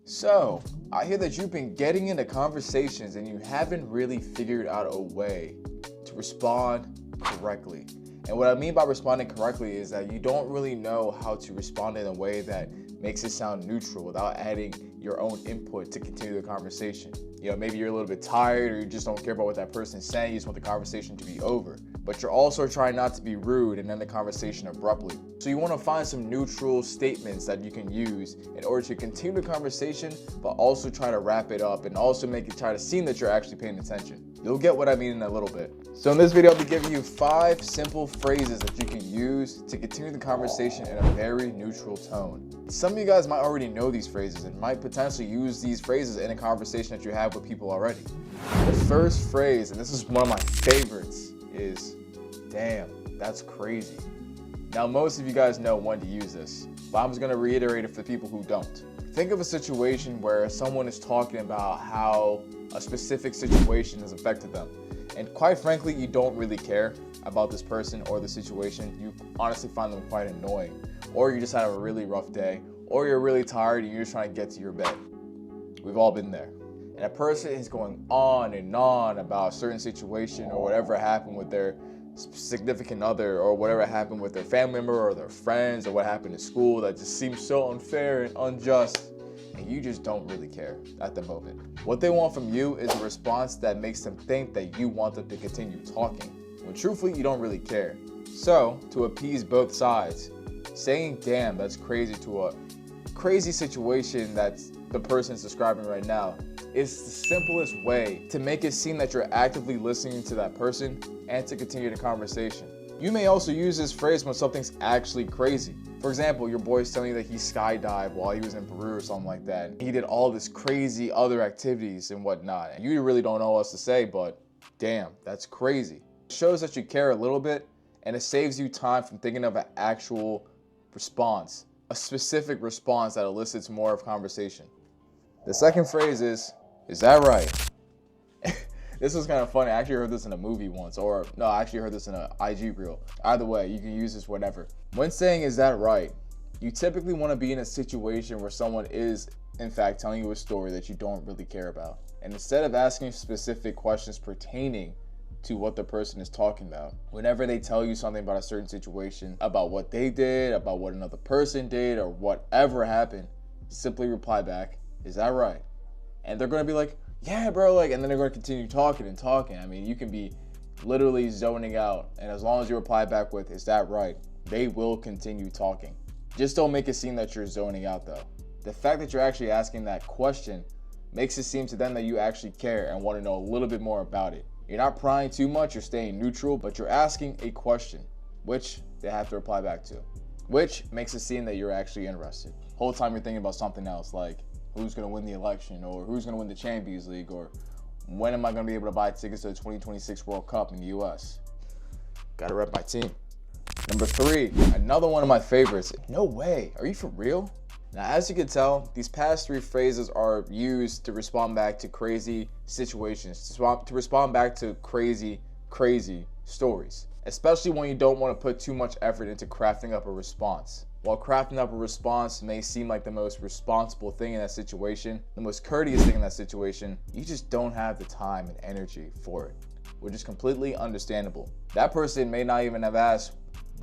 So, I hear that you've been getting into conversations and you haven't really figured out a way to respond correctly. And what I mean by responding correctly is that you don't really know how to respond in a way that makes it sound neutral without adding your own input to continue the conversation. Maybe you're a little bit tired or you just don't care about what that person is saying, you just want the conversation to be over. But you're also trying not to be rude and end the conversation abruptly. So you want to find some neutral statements that you can use in order to continue the conversation, but also try to wrap it up and also make it try to seem that you're actually paying attention. You'll get what I mean in a little bit. So in this video, I'll be giving you 5 simple phrases that you can use to continue the conversation in a very neutral tone. Some of you guys might already know these phrases and might potentially use these phrases in a conversation that you have with people already. The first phrase, and this is one of my favorites, is, "Damn, that's crazy." Now, most of you guys know when to use this, but I'm just gonna reiterate it for the people who don't. Think of a situation where someone is talking about how a specific situation has affected them. And quite frankly, you don't really care about this person or the situation. You honestly find them quite annoying. Or you just had a really rough day. Or you're really tired and you're just trying to get to your bed. We've all been there. And a person is going on and on about a certain situation or whatever happened with their significant other or whatever happened with their family member or their friends or what happened in school that just seems so unfair and unjust. And you just don't really care at the moment. What they want from you is a response that makes them think that you want them to continue talking, when truthfully you don't really care. So, to appease both sides, saying "damn, that's crazy" to a crazy situation that the person's describing right now is the simplest way to make it seem that you're actively listening to that person and to continue the conversation. You may also use this phrase when something's actually crazy. For example, your boy's telling you that he skydived while he was in Peru or something like that. He did all this crazy other activities and whatnot. And you really don't know what else to say, but damn, that's crazy. It shows that you care a little bit, and it saves you time from thinking of an actual response, a specific response that elicits more of conversation. The second phrase is that right? This was kind of funny. I actually heard this in a movie once, or no, I actually heard this in an IG reel. Either way, you can use this whatever. When saying "is that right?", you typically want to be in a situation where someone is, in fact, telling you a story that you don't really care about. And instead of asking specific questions pertaining to what the person is talking about, whenever they tell you something about a certain situation, about what they did, about what another person did, or whatever happened, simply reply back, "is that right?" And they're going to be like, "Yeah, bro," and then they're going to continue talking and talking. I mean, you can be literally zoning out, and as long as you reply back with "is that right?", they will continue talking. Just don't make it seem that you're zoning out though. The fact that you're actually asking that question makes it seem to them that you actually care and want to know a little bit more about it. You're not prying too much, you're staying neutral, but you're asking a question, which they have to reply back to, which makes it seem that you're actually interested. Whole time you're thinking about something else, like who's going to win the election, or who's going to win the Champions League, or when am I going to be able to buy tickets to the 2026 World Cup in the US? Gotta rep my team. Number 3, another one of my favorites. "No way, are you for real?" Now, as you can tell, these past 3 phrases are used to respond back to crazy situations, to respond back to crazy stories, especially when you don't want to put too much effort into crafting up a response. While crafting up a response may seem like the most responsible thing in that situation, the most courteous thing in that situation, you just don't have the time and energy for it, which is completely understandable. That person may not even have asked,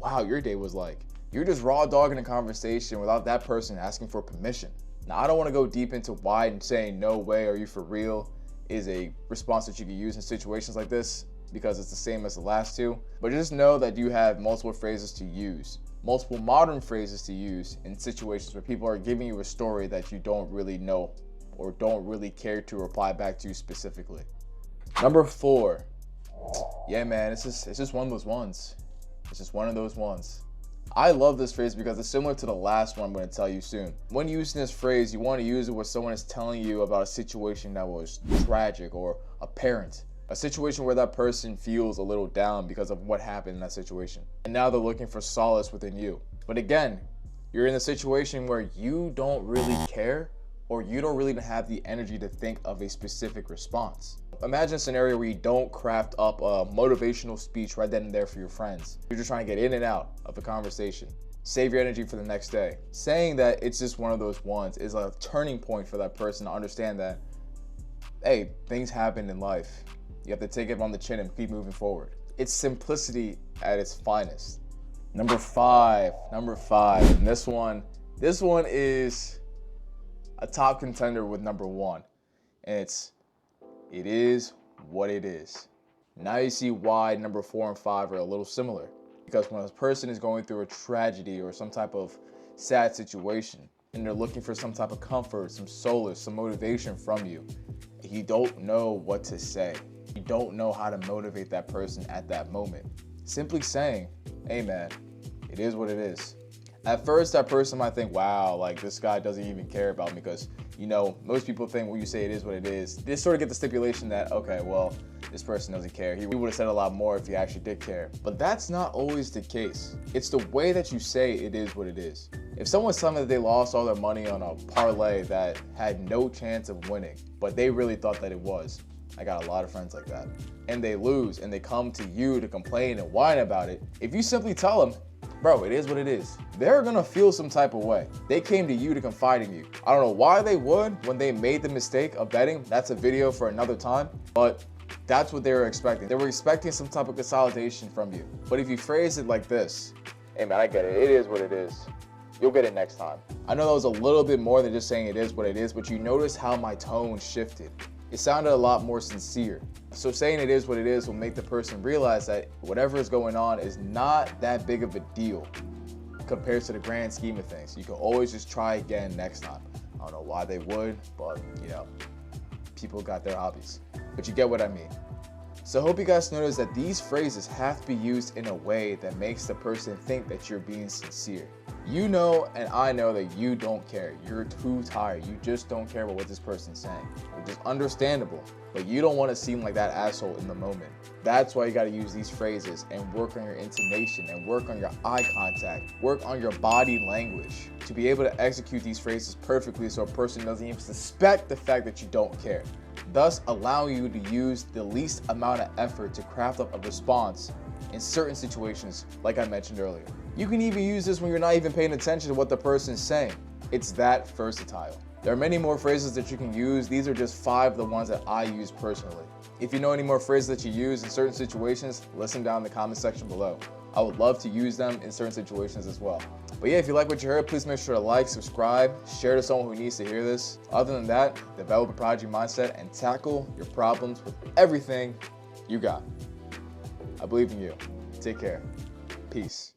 "Wow, your day was like." You're just raw dogging a conversation without that person asking for permission. Now, I don't want to go deep into why saying "no way, are you for real" is a response that you can use in situations like this, because it's the same as the last 2, but just know that you have multiple phrases to use. Multiple modern phrases to use in situations where people are giving you a story that you don't really know or don't really care to reply back to specifically. Number 4. Yeah, man, it's just one of those ones. It's just one of those ones. I love this phrase because it's similar to the last one I'm going to tell you soon. When using this phrase, you want to use it where someone is telling you about a situation that was tragic or apparent. A situation where that person feels a little down because of what happened in that situation. And now they're looking for solace within you. But again, you're in a situation where you don't really care, or you don't really have the energy to think of a specific response. Imagine a scenario where you don't craft up a motivational speech right then and there for your friends. You're just trying to get in and out of the conversation. Save your energy for the next day. Saying that it's just one of those ones is a turning point for that person to understand that, hey, things happen in life. You have to take it on the chin and keep moving forward. It's simplicity at its finest. Number five, and this one is a top contender with number one, and it is what it is. Now you see why number 4 and 5 are a little similar. Because when a person is going through a tragedy or some type of sad situation, and they're looking for some type of comfort, some solace, some motivation from you, you don't know what to say. You don't know how to motivate that person at that moment. Simply saying, hey man, it is what it is. At first, that person might think, wow, like this guy doesn't even care about me, because, you know, most people think when you say it is what it is, they sort of get the stipulation that, okay, well, this person doesn't care. He would have said a lot more if he actually did care. But that's not always the case. It's the way that you say it is what it is. If someone's telling me that they lost all their money on a parlay that had no chance of winning, but they really thought that it was, I got a lot of friends like that, and they lose and they come to you to complain and whine about it, if you simply tell them, bro, it is what it is, they're gonna feel some type of way. They came to you to confide in you. I don't know why they would when they made the mistake of betting. That's a video for another time, but that's what they were expecting. They were expecting some type of consolidation from you. But if you phrase it like this, hey man, I get it. It is what it is. You'll get it next time. I know that was a little bit more than just saying it is what it is, but you notice how my tone shifted. It sounded a lot more sincere. So saying it is what it is will make the person realize that whatever is going on is not that big of a deal compared to the grand scheme of things. You can always just try again next time. I don't know why they would, but you know, people got their hobbies. But you get what I mean. So I hope you guys notice that these phrases have to be used in a way that makes the person think that you're being sincere. You know, and I know that you don't care. You're too tired. You just don't care about what this person's saying, which is understandable, but you don't want to seem like that asshole in the moment. That's why you got to use these phrases and work on your intonation and work on your eye contact, work on your body language to be able to execute these phrases perfectly so a person doesn't even suspect the fact that you don't care, thus allowing you to use the least amount of effort to craft up a response in certain situations, like I mentioned earlier. You can even use this when you're not even paying attention to what the person is saying. It's that versatile. There are many more phrases that you can use. These are just 5 of the ones that I use personally. If you know any more phrases that you use in certain situations, list them down in the comment section below. I would love to use them in certain situations as well. But yeah, if you like what you heard, please make sure to like, subscribe, share to someone who needs to hear this. Other than that, develop a prodigy mindset and tackle your problems with everything you got. I believe in you. Take care. Peace.